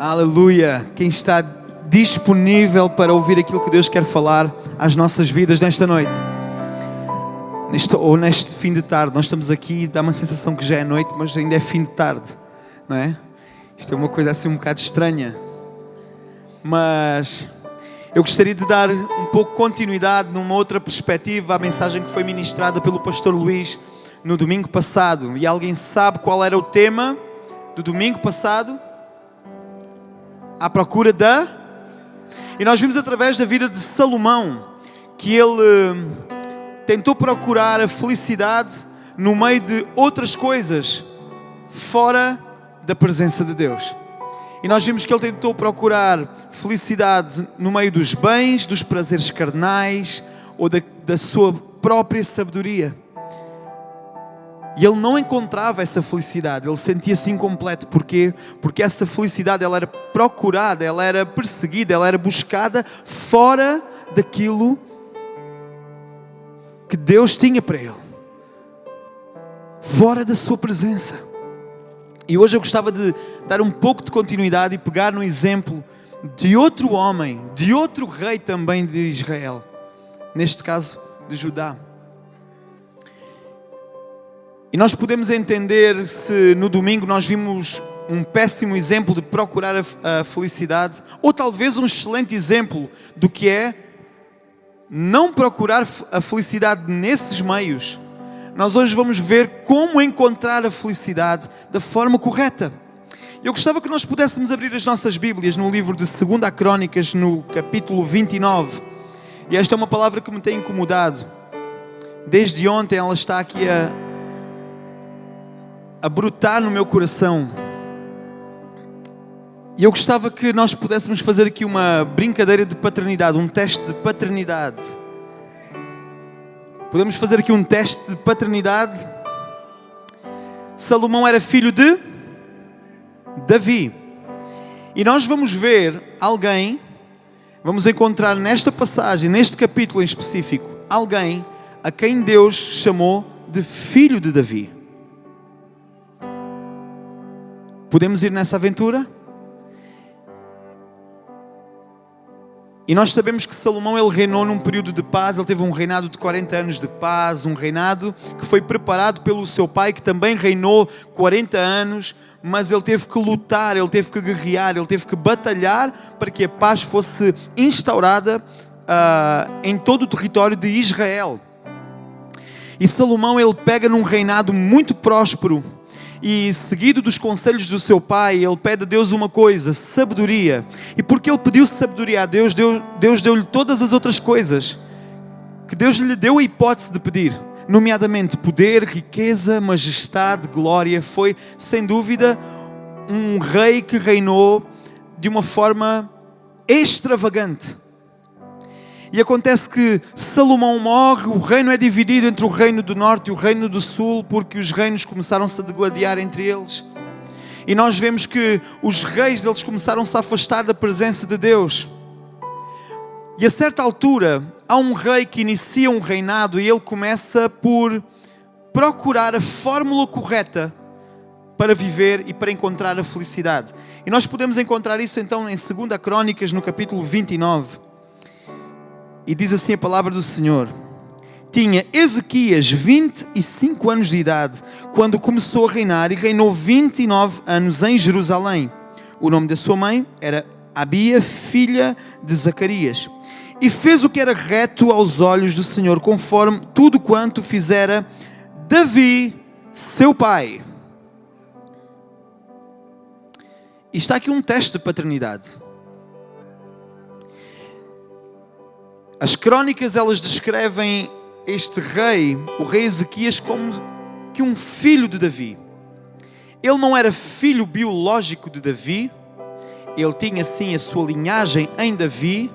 Aleluia! Quem está disponível para ouvir aquilo que Deus quer falar às nossas vidas nesta noite? Neste fim de tarde, nós estamos aqui, dá uma sensação que já é noite, mas ainda é fim de tarde, não é? Isto é uma coisa assim um bocado estranha. Mas eu gostaria de dar um pouco de continuidade numa outra perspectiva à mensagem que foi ministrada pelo pastor Luís no domingo passado. E alguém sabe qual era o tema do domingo passado? À procura da... E nós vimos através da vida de Salomão que ele tentou procurar a felicidade no meio de outras coisas fora da presença de Deus. E nós vimos que ele tentou procurar felicidade no meio dos bens, dos prazeres carnais ou da sua própria sabedoria. E ele não encontrava essa felicidade, ele sentia-se incompleto. Porquê? Porque essa felicidade ela era procurada, ela era perseguida, ela era buscada fora daquilo que Deus tinha para ele. Fora da sua presença. E hoje eu gostava de dar um pouco de continuidade e pegar no exemplo de outro homem, de outro rei também de Israel. Neste caso, de Judá. E nós podemos entender se no domingo nós vimos um péssimo exemplo de procurar a felicidade, ou talvez um excelente exemplo do que é não procurar a felicidade nesses meios. Nós hoje vamos ver como encontrar a felicidade da forma correta. Eu gostava que nós pudéssemos abrir as nossas Bíblias no livro de 2 Crônicas, no capítulo 29. E esta é uma palavra que me tem incomodado. Desde ontem ela está aqui a brotar no meu coração. E eu gostava que nós pudéssemos fazer aqui uma brincadeira de paternidade, um teste de paternidade. Podemos fazer aqui um teste de paternidade. Salomão era filho de Davi. E nós vamos ver alguém, vamos encontrar nesta passagem, neste capítulo em específico, alguém a quem Deus chamou de filho de Davi. Podemos ir nessa aventura? E nós sabemos que Salomão ele reinou num período de paz, ele teve um reinado de 40 anos de paz, um reinado que foi preparado pelo seu pai, que também reinou 40 anos, mas ele teve que lutar, ele teve que guerrear, ele teve que batalhar para que a paz fosse instaurada em todo o território de Israel. E Salomão ele pega num reinado muito próspero, e seguido dos conselhos do seu pai, ele pede a Deus uma coisa, sabedoria. E porque ele pediu sabedoria a Deus, Deus deu-lhe todas as outras coisas que Deus lhe deu a hipótese de pedir, nomeadamente poder, riqueza, majestade, glória. Foi sem dúvida um rei que reinou de uma forma extravagante. E acontece que Salomão morre, o reino é dividido entre o reino do norte e o reino do sul, porque os reinos começaram-se a degladiar entre eles. E nós vemos que os reis deles começaram-se a afastar da presença de Deus. E a certa altura, há um rei que inicia um reinado e ele começa por procurar a fórmula correta para viver e para encontrar a felicidade. E nós podemos encontrar isso então em 2 Crônicas, no capítulo 29. E diz assim a palavra do Senhor: tinha Ezequias 25 anos de idade quando começou a reinar, e reinou 29 anos em Jerusalém. O nome da sua mãe era Abia, filha de Zacarias. E fez o que era reto aos olhos do Senhor, conforme tudo quanto fizera Davi, seu pai. E está aqui um teste de paternidade. As crônicas, elas descrevem este rei, o rei Ezequias, como que um filho de Davi. Ele não era filho biológico de Davi, ele tinha sim a sua linhagem em Davi,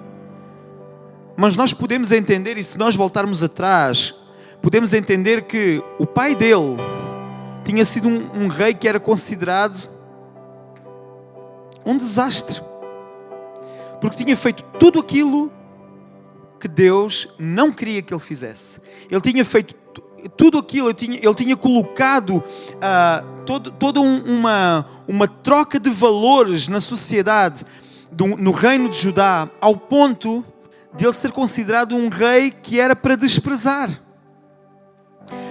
mas nós podemos entender, e se nós voltarmos atrás, podemos entender que o pai dele tinha sido um rei que era considerado um desastre, porque tinha feito tudo aquilo que Deus não queria que ele fizesse. Ele tinha feito tudo aquilo, ele tinha colocado toda uma troca de valores na sociedade, no reino de Judá, ao ponto de ele ser considerado um rei que era para desprezar.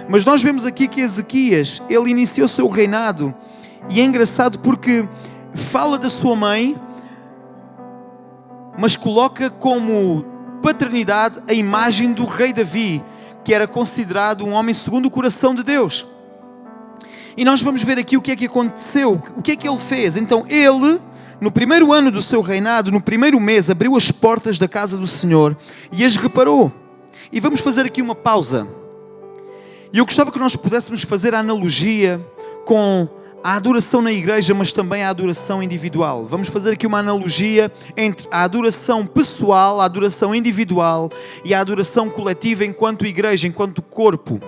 Mas nós vemos aqui que Ezequias, ele iniciou o seu reinado, e é engraçado porque fala da sua mãe, mas coloca como paternidade a imagem do rei Davi, que era considerado um homem segundo o coração de Deus. E nós vamos ver aqui o que é que aconteceu, o que é que ele fez. Então ele, no primeiro ano do seu reinado, no primeiro mês, abriu as portas da casa do Senhor e as reparou. E vamos fazer aqui uma pausa. E eu gostava que nós pudéssemos fazer a analogia com a adoração na igreja, mas também a adoração individual. Vamos fazer aqui uma analogia entre a adoração pessoal, a adoração individual e a adoração coletiva enquanto igreja, enquanto corpo.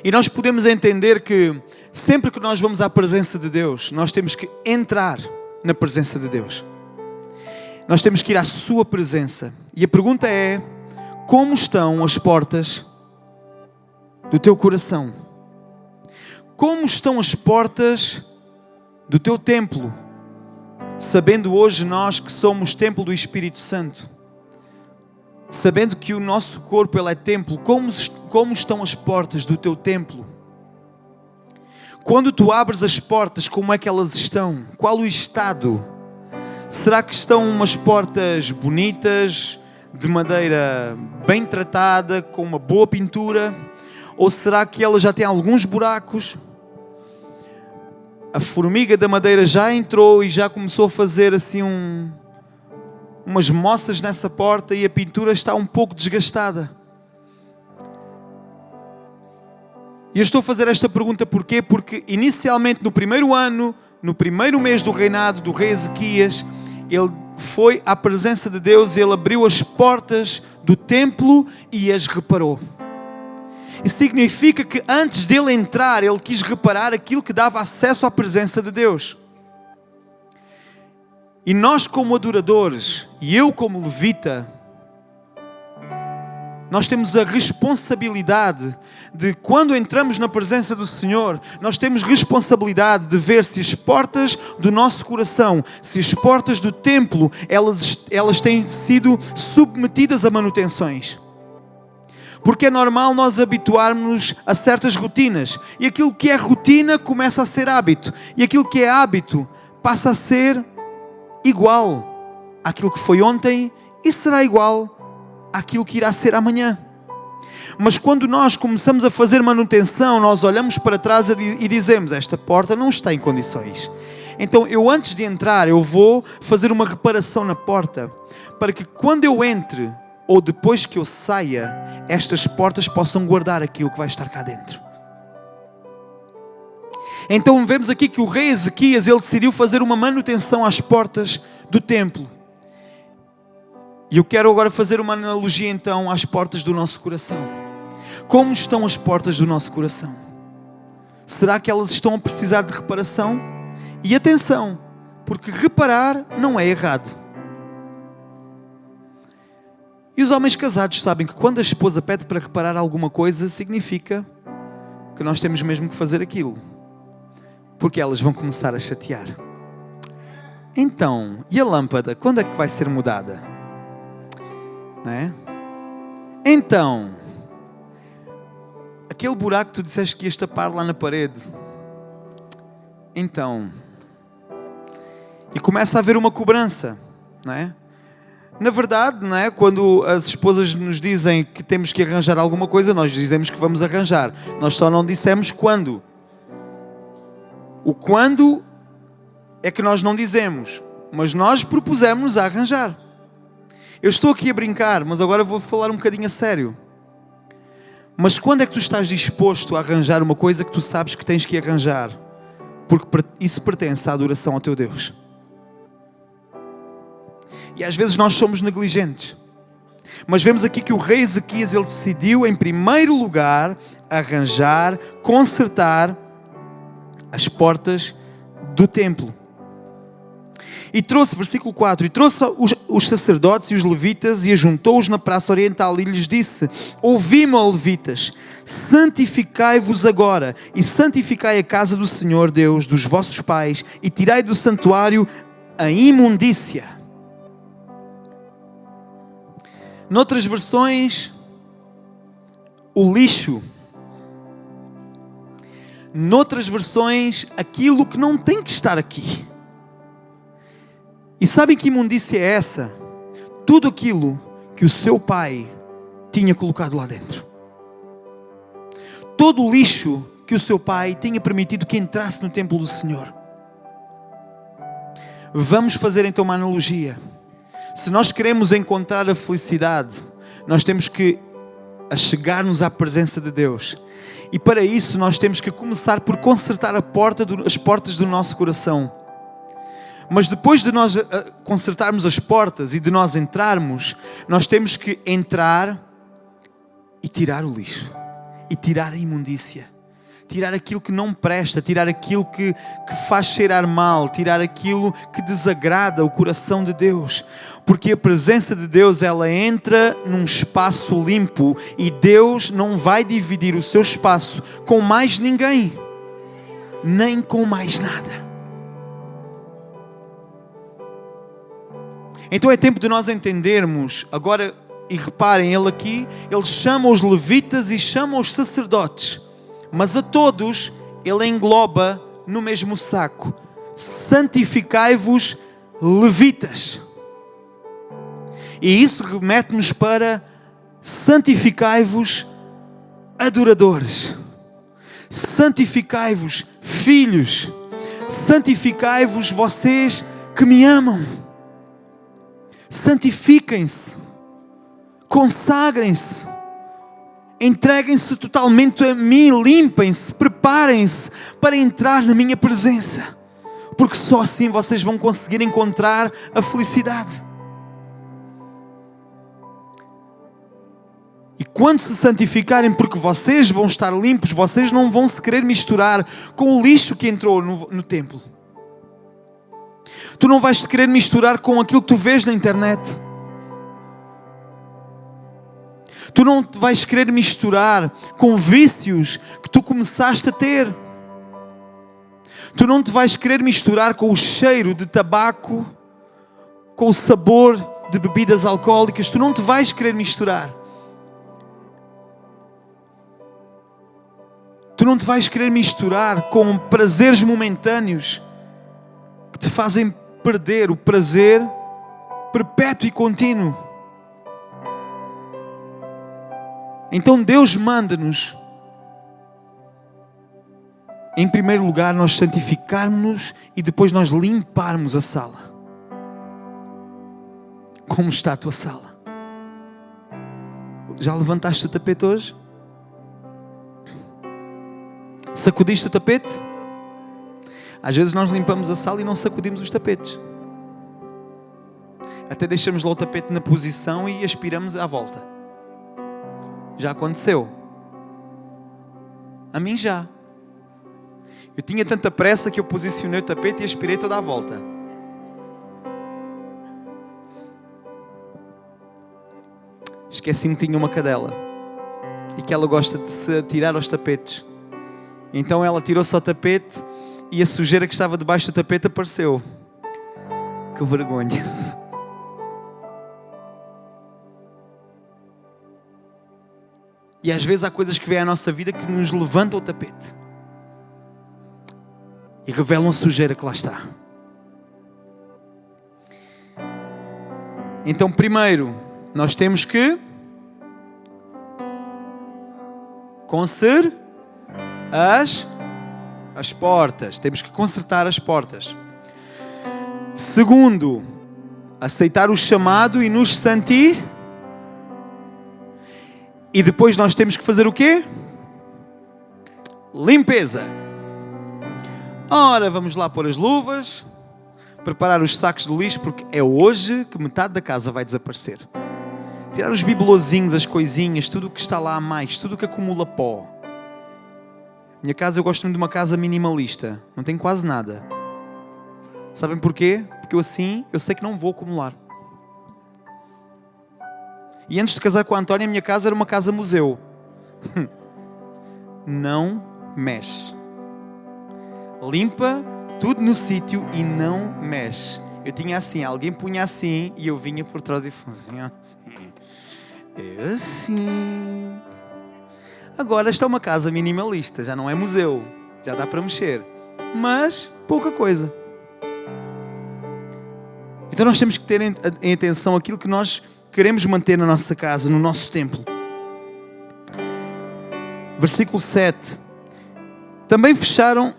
E nós podemos entender que sempre que nós vamos à presença de Deus, nós temos que entrar na presença de Deus. Nós temos que ir à sua presença. E a pergunta é: como estão as portas do teu coração? Como estão as portas do teu templo? Sabendo hoje nós que somos templo do Espírito Santo, sabendo que o nosso corpo ele é templo, como estão as portas do teu templo? Quando tu abres as portas, como é que elas estão? Qual o estado? Será que estão umas portas bonitas, de madeira bem tratada, com uma boa pintura? Ou será que elas já têm alguns buracos? A formiga da madeira já entrou e já começou a fazer assim umas moças nessa porta e a pintura está um pouco desgastada. E eu estou a fazer esta pergunta porquê? Porque inicialmente no primeiro ano, no primeiro mês do reinado do rei Ezequias, ele foi à presença de Deus e ele abriu as portas do templo e as reparou. Isso significa que antes dele entrar, ele quis reparar aquilo que dava acesso à presença de Deus. E nós como adoradores, e eu como levita, nós temos a responsabilidade de, quando entramos na presença do Senhor, nós temos responsabilidade de ver se as portas do nosso coração, se as portas do templo, elas têm sido submetidas a manutenções. Porque é normal nós habituarmos a certas rotinas. E aquilo que é rotina começa a ser hábito. E aquilo que é hábito passa a ser igual àquilo que foi ontem e será igual àquilo que irá ser amanhã. Mas quando nós começamos a fazer manutenção, nós olhamos para trás e dizemos: esta porta não está em condições. Então eu, antes de entrar, eu vou fazer uma reparação na porta, para que quando eu entre ou depois que eu saia, estas portas possam guardar aquilo que vai estar cá dentro. Então vemos aqui que o rei Ezequias, ele decidiu fazer uma manutenção às portas do templo. E eu quero agora fazer uma analogia então às portas do nosso coração. Como estão as portas do nosso coração? Será que elas estão a precisar de reparação? E atenção, porque reparar não é errado. E os homens casados sabem que quando a esposa pede para reparar alguma coisa, significa que nós temos mesmo que fazer aquilo. Porque elas vão começar a chatear. Então, e a lâmpada, quando é que vai ser mudada? Não é? Então, aquele buraco que tu disseste que ias tapar lá na parede. Então, e começa a haver uma cobrança, não é? Na verdade, não é? Quando as esposas nos dizem que temos que arranjar alguma coisa, nós dizemos que vamos arranjar. Nós só não dissemos quando. O quando é que nós não dizemos, mas nós propusemos a arranjar. Eu estou aqui a brincar, mas agora vou falar um bocadinho a sério. Mas quando é que tu estás disposto a arranjar uma coisa que tu sabes que tens que arranjar? Porque isso pertence à adoração ao teu Deus. E às vezes nós somos negligentes. Mas vemos aqui que o rei Ezequias, ele decidiu em primeiro lugar arranjar, consertar as portas do templo. E trouxe, versículo 4, e trouxe os sacerdotes e os levitas e ajuntou-os na praça oriental e lhes disse: ouvi-me, ó levitas, santificai-vos agora e santificai a casa do Senhor Deus dos vossos pais e tirai do santuário a imundícia. Noutras versões, o lixo. Noutras versões, aquilo que não tem que estar aqui. E sabem que imundícia é essa? Tudo aquilo que o seu pai tinha colocado lá dentro. Todo o lixo que o seu pai tinha permitido que entrasse no templo do Senhor. Vamos fazer então uma analogia. Se nós queremos encontrar a felicidade, nós temos que achegar-nos à presença de Deus. E para isso nós temos que começar por consertar as portas do nosso coração. Mas depois de nós consertarmos as portas e de nós entrarmos, nós temos que entrar e tirar o lixo. E tirar a imundícia. Tirar aquilo que não presta, tirar aquilo que faz cheirar mal, tirar aquilo que desagrada o coração de Deus. Porque a presença de Deus, ela entra num espaço limpo e Deus não vai dividir o seu espaço com mais ninguém, nem com mais nada. Então é tempo de nós entendermos, agora, e reparem, ele chama os levitas e chama os sacerdotes, mas a todos ele engloba no mesmo saco: santificai-vos, levitas. E isso remete-nos para santificai-vos, adoradores. Santificai-vos, filhos. Santificai-vos, vocês que me amam. Santifiquem-se, consagrem-se, entreguem-se totalmente a mim, limpem-se, preparem-se para entrar na minha presença, porque só assim vocês vão conseguir encontrar a felicidade. E quando se santificarem, porque vocês vão estar limpos, vocês não vão se querer misturar com o lixo que entrou no templo. Tu não vais te querer misturar com aquilo que tu vês na internet. Tu não te vais querer misturar com vícios que tu começaste a ter. Tu não te vais querer misturar com o cheiro de tabaco, com o sabor de bebidas alcoólicas. Tu não te vais querer misturar. Tu não te vais querer misturar com prazeres momentâneos que te fazem perder o prazer perpétuo e contínuo. Então Deus manda-nos, em primeiro lugar, nós santificarmos-nos e depois nós limparmos a sala. Como está a tua sala? Já levantaste o tapete hoje? Sacudiste o tapete? Às vezes nós limpamos a sala e não sacudimos os tapetes. Até deixamos lá o tapete na posição e aspiramos à volta. Já aconteceu? A mim já. Eu tinha tanta pressa que eu posicionei o tapete e aspirei toda a volta. Esqueci-me que tinha uma cadela e que ela gosta de se atirar aos tapetes. Então ela tirou-se ao tapete e a sujeira que estava debaixo do tapete apareceu. Que vergonha. E às vezes há coisas que vêm à nossa vida que nos levantam o tapete e revelam a sujeira que lá está. Então, primeiro, nós temos que consertar as portas. Temos que consertar as portas. Segundo, aceitar o chamado e nos santificar. E depois nós temos que fazer o quê? Limpeza. Ora, vamos lá pôr as luvas, preparar os sacos de lixo, porque é hoje que metade da casa vai desaparecer. Tirar os bibelozinhos, as coisinhas, tudo o que está lá a mais, tudo o que acumula pó. Minha casa, eu gosto muito de uma casa minimalista. Não tem quase nada. Sabem porquê? porque eu assim, eu sei que não vou acumular. E antes de casar com a Antónia, a minha casa era uma casa museu. Não mexe. Limpa tudo no sítio e não mexe. Eu tinha assim, alguém punha assim e eu vinha por trás e fazia assim. É assim. Agora está uma casa minimalista, já não é museu, já dá para mexer, mas pouca coisa. Então nós temos que ter em atenção aquilo que nós queremos manter na nossa casa, no nosso templo. Versículo 7. Também fecharam,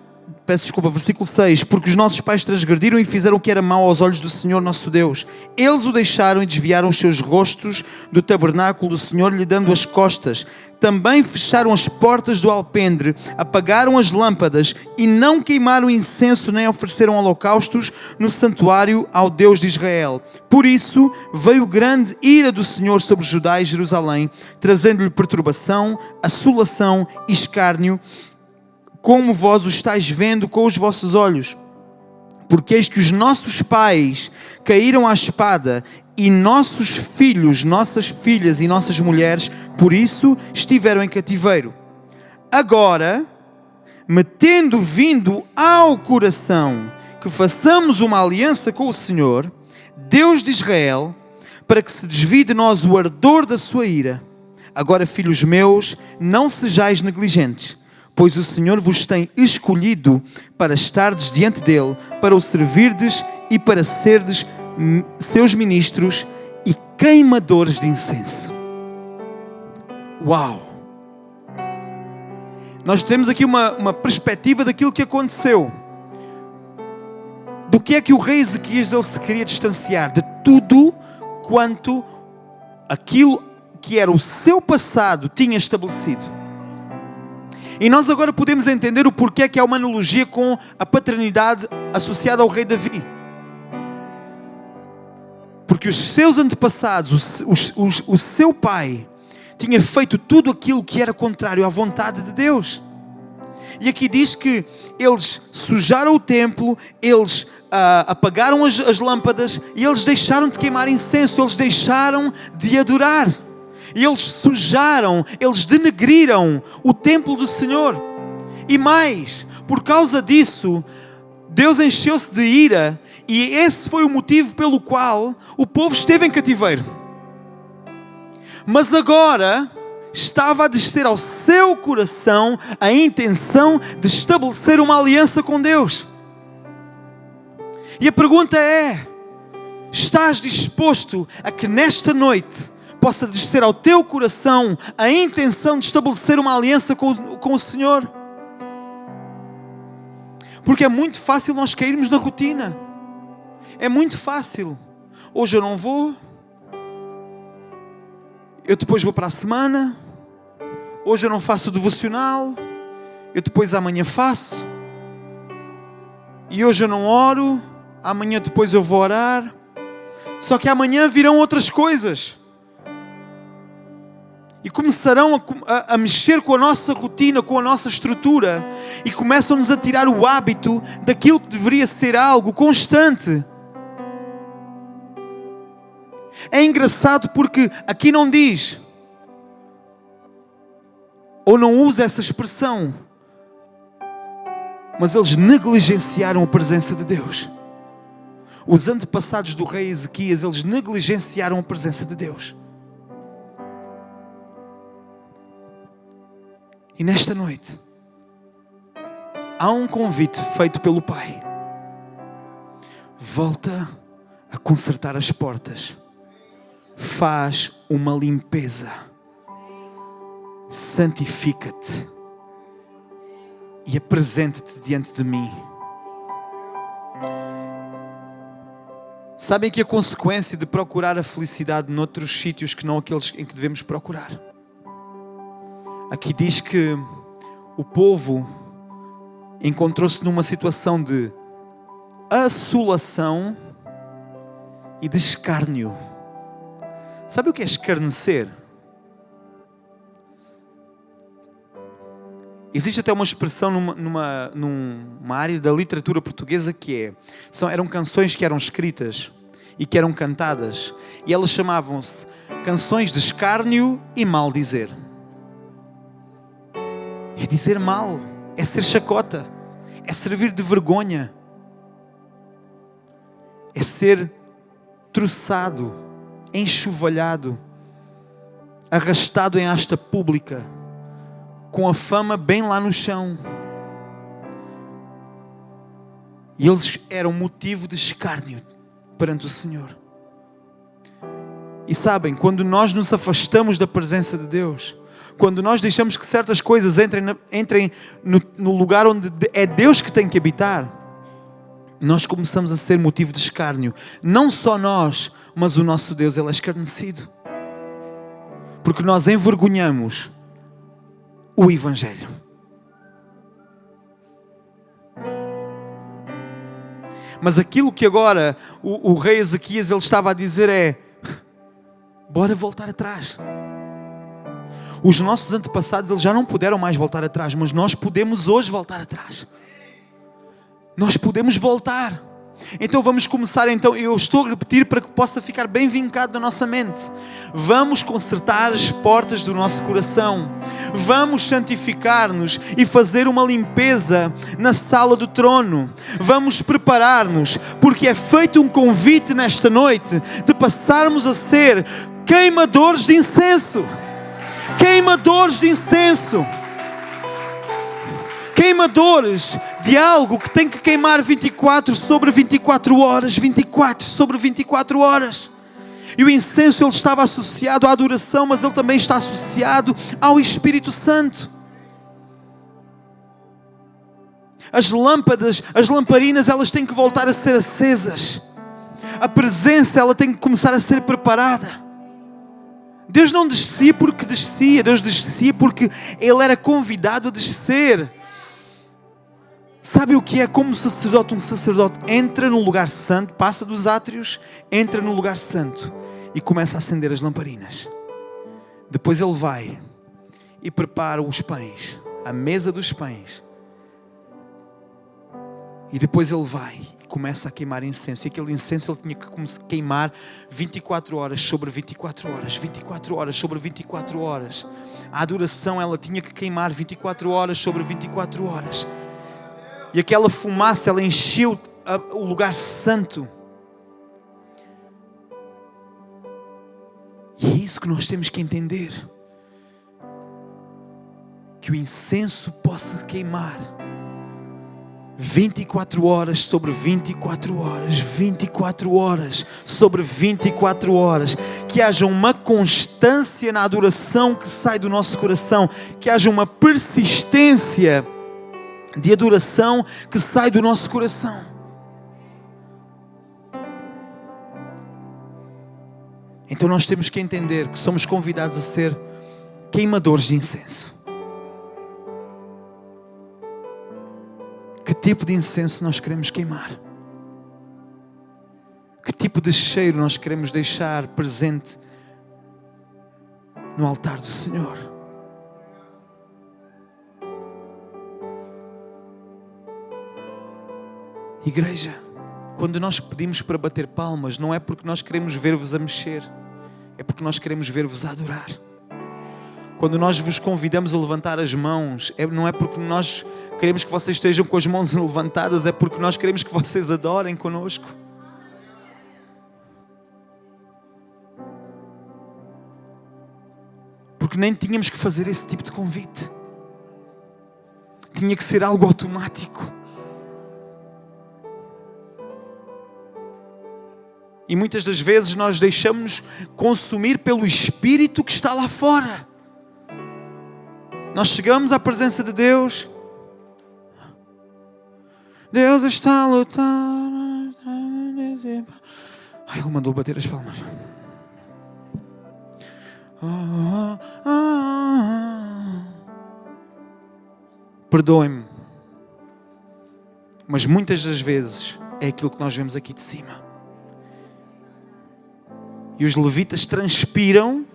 versículo 6. Porque os nossos pais transgrediram e fizeram o que era mau aos olhos do Senhor nosso Deus. Eles o deixaram e desviaram os seus rostos do tabernáculo do Senhor, lhe dando as costas. Também fecharam as portas do alpendre, apagaram as lâmpadas e não queimaram incenso nem ofereceram holocaustos no santuário ao Deus de Israel. Por isso veio grande ira do Senhor sobre Judá e Jerusalém, trazendo-lhe perturbação, assolação e escárnio, como vós o estáis vendo com os vossos olhos. Porque eis que os nossos pais caíram à espada, e nossos filhos, nossas filhas e nossas mulheres, por isso estiveram em cativeiro. Agora, me tendo vindo ao coração que façamos uma aliança com o Senhor, Deus de Israel, para que se desvie de nós o ardor da sua ira. Agora, filhos meus, não sejais negligentes, pois o Senhor vos tem escolhido para estardes diante dele, para o servirdes e para serdes seus ministros e queimadores de incenso. Uau! Nós temos aqui uma perspectiva daquilo que aconteceu. Do que é que o rei Ezequias ele se queria distanciar? De tudo quanto aquilo que era o seu passado tinha estabelecido. E nós agora podemos entender o porquê que há uma analogia com a paternidade associada ao rei Davi. Porque os seus antepassados, o seu pai, tinha feito tudo aquilo que era contrário à vontade de Deus. E aqui diz que eles sujaram o templo, eles apagaram as lâmpadas e eles deixaram de queimar incenso, eles deixaram de adorar. E eles sujaram, eles denegriram o templo do Senhor. E mais, por causa disso, Deus encheu-se de ira. E esse foi o motivo pelo qual o povo esteve em cativeiro. Mas agora estava a descer ao seu coração a intenção de estabelecer uma aliança com Deus. E a pergunta é: estás disposto a que nesta noite possa descer ao teu coração a intenção de estabelecer uma aliança com o Senhor? Porque é muito fácil nós cairmos na rotina. É muito fácil. Hoje eu não vou. Eu depois vou para a semana. Hoje eu não faço o devocional. Eu depois amanhã faço. E hoje eu não oro. Amanhã depois eu vou orar. Só que amanhã virão outras coisas. E começarão a mexer com a nossa rotina, com a nossa estrutura. E começam-nos a tirar o hábito daquilo que deveria ser algo constante. É engraçado porque aqui não diz, ou não usa essa expressão, mas eles negligenciaram a presença de Deus. Os antepassados do rei Ezequias, eles negligenciaram a presença de Deus. E nesta noite, há um convite feito pelo Pai. Volta a consertar as portas. Faz uma limpeza. Santifica-te. E apresenta-te diante de mim. Sabem que a consequência de procurar a felicidade noutros sítios que não aqueles em que devemos procurar? Aqui diz que o povo encontrou-se numa situação de assolação e de escárnio. Sabe o que é escarnecer? Existe até uma expressão numa área da literatura portuguesa que eram canções que eram escritas e que eram cantadas, e elas chamavam-se canções de escárnio e maldizer. É dizer mal, é ser chacota, é servir de vergonha, é ser troçado, enxovalhado, arrastado em asta pública, com a fama bem lá no chão. E eles eram motivo de escárnio perante o Senhor. E sabem, quando nós nos afastamos da presença de Deus, quando nós deixamos que certas coisas entrem no lugar onde é Deus que tem que habitar, nós começamos a ser motivo de escárnio. Não só nós, mas o nosso Deus, Ele é escarnecido. Porque nós envergonhamos o Evangelho. Mas aquilo que agora o rei Ezequias ele estava a dizer é: bora voltar atrás. Os nossos antepassados eles já não puderam mais voltar atrás, mas nós podemos hoje voltar atrás. Nós podemos voltar. Então vamos começar, eu estou a repetir para que possa ficar bem vincado na nossa mente. Vamos consertar as portas do nosso coração. Vamos santificar-nos e fazer uma limpeza na sala do trono. Vamos preparar-nos, porque é feito um convite nesta noite de passarmos a ser queimadores de incenso. Queimadores de incenso. Queimadores de algo que tem que queimar 24 sobre 24 horas, 24 sobre 24 horas. E o incenso ele estava associado à adoração, mas ele também está associado ao Espírito Santo. As lâmpadas, as lamparinas, elas têm que voltar a ser acesas. A presença, ela tem que começar a ser preparada. Deus não descia porque descia, Deus descia porque Ele era convidado a descer. Sabe o que é como um sacerdote entra no lugar santo, passa dos átrios, entra no lugar santo e começa a acender as lamparinas. Depois ele vai e prepara os pães, a mesa dos pães. E depois ele vai e começa a queimar incenso. E aquele incenso ele tinha que queimar 24 horas sobre 24 horas, 24 horas sobre 24 horas. A adoração ela tinha que queimar 24 horas sobre 24 horas. E aquela fumaça, ela encheu o lugar santo. E é isso que nós temos que entender. Que o incenso possa queimar 24 horas sobre 24 horas, 24 horas sobre 24 horas. Que haja uma constância na adoração que sai do nosso coração. Que haja uma persistência de adoração que sai do nosso coração. Então nós temos que entender que somos convidados a ser queimadores de incenso. Que tipo de incenso nós queremos queimar? Que tipo de cheiro nós queremos deixar presente no altar do Senhor? Igreja, quando nós pedimos para bater palmas, não é porque nós queremos ver-vos a mexer, é porque nós queremos ver-vos a adorar. Quando nós vos convidamos a levantar as mãos, não é porque nós queremos que vocês estejam com as mãos levantadas, é porque nós queremos que vocês adorem conosco. Porque nem tínhamos que fazer esse tipo de convite. Tinha que ser algo automático. E muitas das vezes nós deixamos consumir pelo Espírito que está lá fora. Nós chegamos à presença de Deus. Deus está a lutar. Ai, Ele mandou bater as palmas. Perdoem-me. Mas muitas das vezes é aquilo que nós vemos aqui de cima. E os levitas transpiram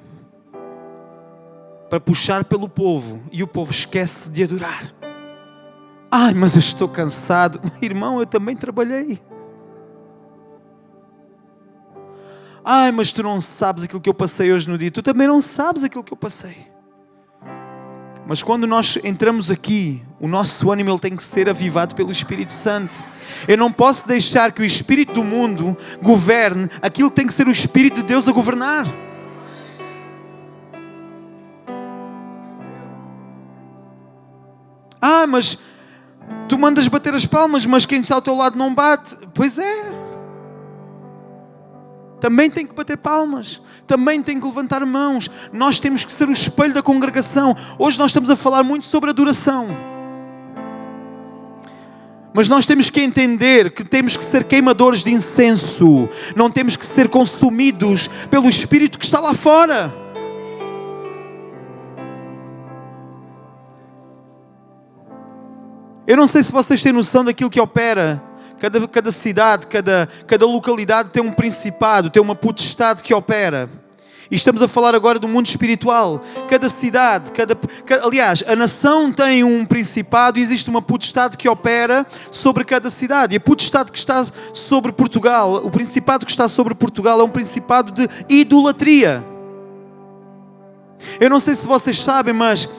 para puxar pelo povo, e o povo esquece de adorar. Ai, mas eu estou cansado. Irmão, eu também trabalhei. Ai, mas tu não sabes aquilo que eu passei hoje no dia. Tu também não sabes aquilo que eu passei. Mas quando nós entramos aqui, o nosso ânimo ele tem que ser avivado pelo Espírito Santo. Eu não posso deixar que o espírito do mundo governe aquilo que tem que ser o Espírito de Deus a governar. Ah, mas tu mandas bater as palmas, mas quem está ao teu lado não bate. Pois é. Também tem que bater palmas. Também tem que levantar mãos. Nós temos que ser o espelho da congregação. Hoje nós estamos a falar muito sobre adoração. Mas nós temos que entender que temos que ser queimadores de incenso. Não temos que ser consumidos pelo Espírito que está lá fora. Eu não sei se vocês têm noção daquilo que opera. Cada cidade, cada localidade tem um principado, tem uma potestade que opera. E estamos a falar agora do mundo espiritual. Cada cidade, aliás, a nação tem um principado e existe uma potestade que opera sobre cada cidade. E a potestade que está sobre Portugal, o principado que está sobre Portugal é um principado de idolatria. Eu não sei se vocês sabem, mas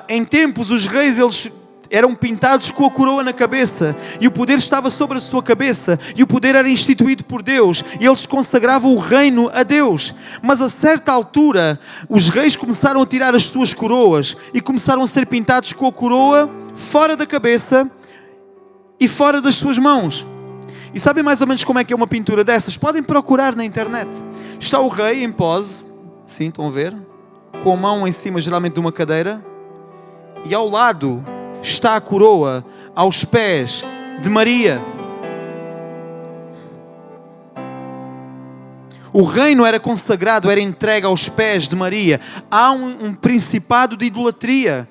em tempos os reis, eles eram pintados com a coroa na cabeça e o poder estava sobre a sua cabeça e o poder era instituído por Deus e eles consagravam o reino a Deus. Mas a certa altura os reis começaram a tirar as suas coroas e começaram a ser pintados com a coroa fora da cabeça e fora das suas mãos. E sabem mais ou menos como é que é uma pintura dessas? Podem procurar na internet. Está o rei em pose, sim, estão a ver? Com a mão em cima geralmente de uma cadeira e ao lado está a coroa aos pés de Maria. O reino era consagrado, era entregue aos pés de Maria. Há um principado de idolatria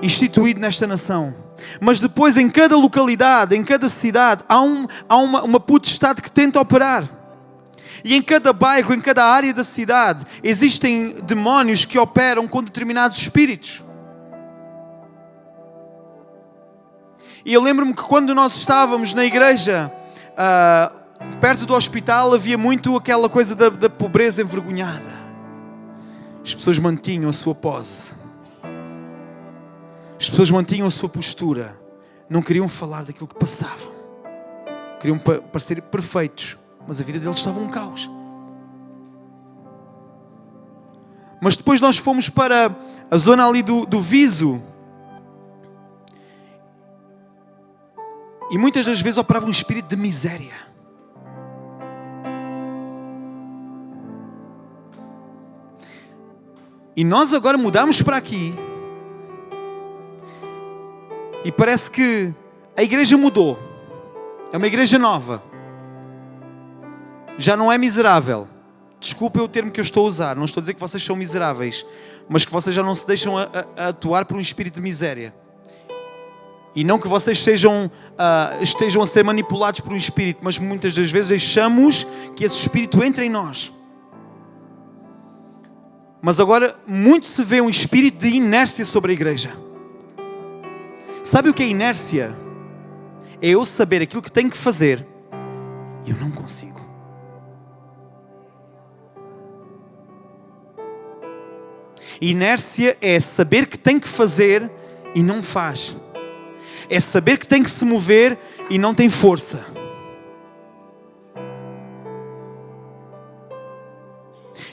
instituído nesta nação. Mas depois em cada localidade, em cada cidade, há uma potestade que tenta operar. E em cada bairro, em cada área da cidade, existem demónios que operam com determinados espíritos. E eu lembro-me que quando nós estávamos na igreja, perto do hospital, havia muito aquela coisa da pobreza envergonhada. As pessoas mantinham a sua pose. As pessoas mantinham a sua postura. Não queriam falar daquilo que passavam. Queriam parecer perfeitos, mas a vida deles estava um caos. Mas depois nós fomos para a zona ali do Viso. E muitas das vezes operava um espírito de miséria. E nós agora mudamos para aqui. E parece que a igreja mudou. É uma igreja nova. Já não é miserável. Desculpem o termo que eu estou a usar. Não estou a dizer que vocês são miseráveis. Mas que vocês já não se deixam a atuar por um espírito de miséria. E não que vocês estejam a ser manipulados por um espírito, mas muitas das vezes deixamos que esse espírito entre em nós. Mas agora muito se vê um espírito de inércia sobre a igreja. Sabe o que é inércia? É eu saber aquilo que tenho que fazer e eu não consigo. Inércia é saber que tem que fazer e não faz. É saber que tem que se mover e não tem força.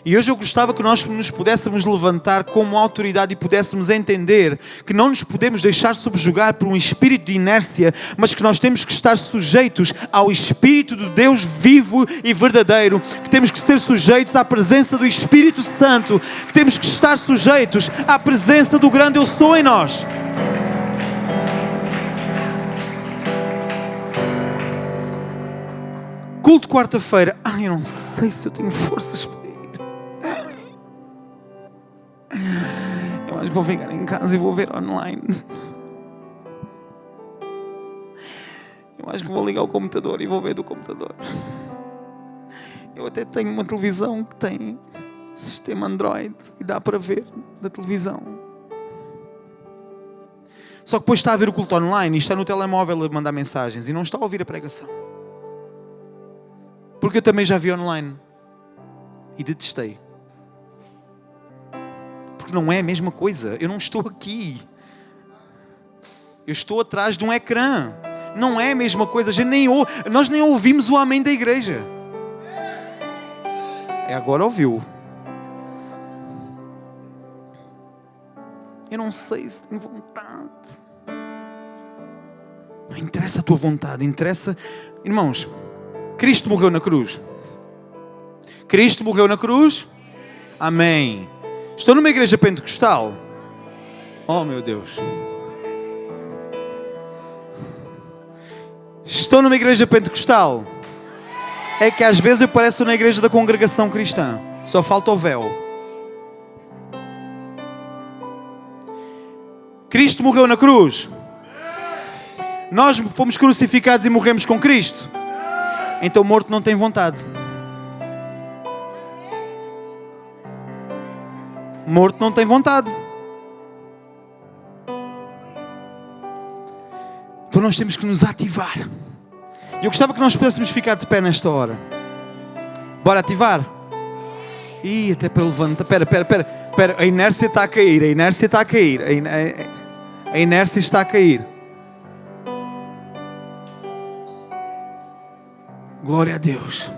E hoje eu gostava que nós nos pudéssemos levantar como autoridade e pudéssemos entender que não nos podemos deixar subjugar por um espírito de inércia, mas que nós temos que estar sujeitos ao Espírito de Deus vivo e verdadeiro, que temos que ser sujeitos à presença do Espírito Santo, que temos que estar sujeitos à presença do grande Eu Sou em nós. Culto quarta-feira. Eu não sei se eu tenho forças para ir. Eu acho que vou ficar em casa e vou ver online. Eu acho que vou ligar o computador e vou ver do computador. Eu até tenho uma televisão que tem sistema Android e dá para ver da televisão. Só que depois está a ver o culto online e está no telemóvel a mandar mensagens e não está a ouvir a pregação. Porque eu também já vi online e detestei. Porque não é a mesma coisa. Eu não estou aqui. Eu estou atrás de um ecrã. Não é a mesma coisa. Nós nem ouvimos o amém da igreja. Agora ouviu. Eu não sei se tenho vontade. Não interessa a tua vontade. Interessa... Irmãos, Cristo morreu na cruz. Cristo morreu na cruz. Amém. Estou numa igreja pentecostal. Oh, meu Deus. Estou numa igreja pentecostal. É que às vezes eu pareço na igreja da congregação cristã. Só falta o véu. Cristo morreu na cruz. Nós fomos crucificados e morremos com Cristo. Então morto não tem vontade. Morto não tem vontade. Então nós temos que nos ativar. E eu gostava que nós pudéssemos ficar de pé nesta hora. Bora ativar? Ih, até para levantar. Espera. A inércia está a cair. A inércia está a cair. A inércia está a cair. Glória a Deus.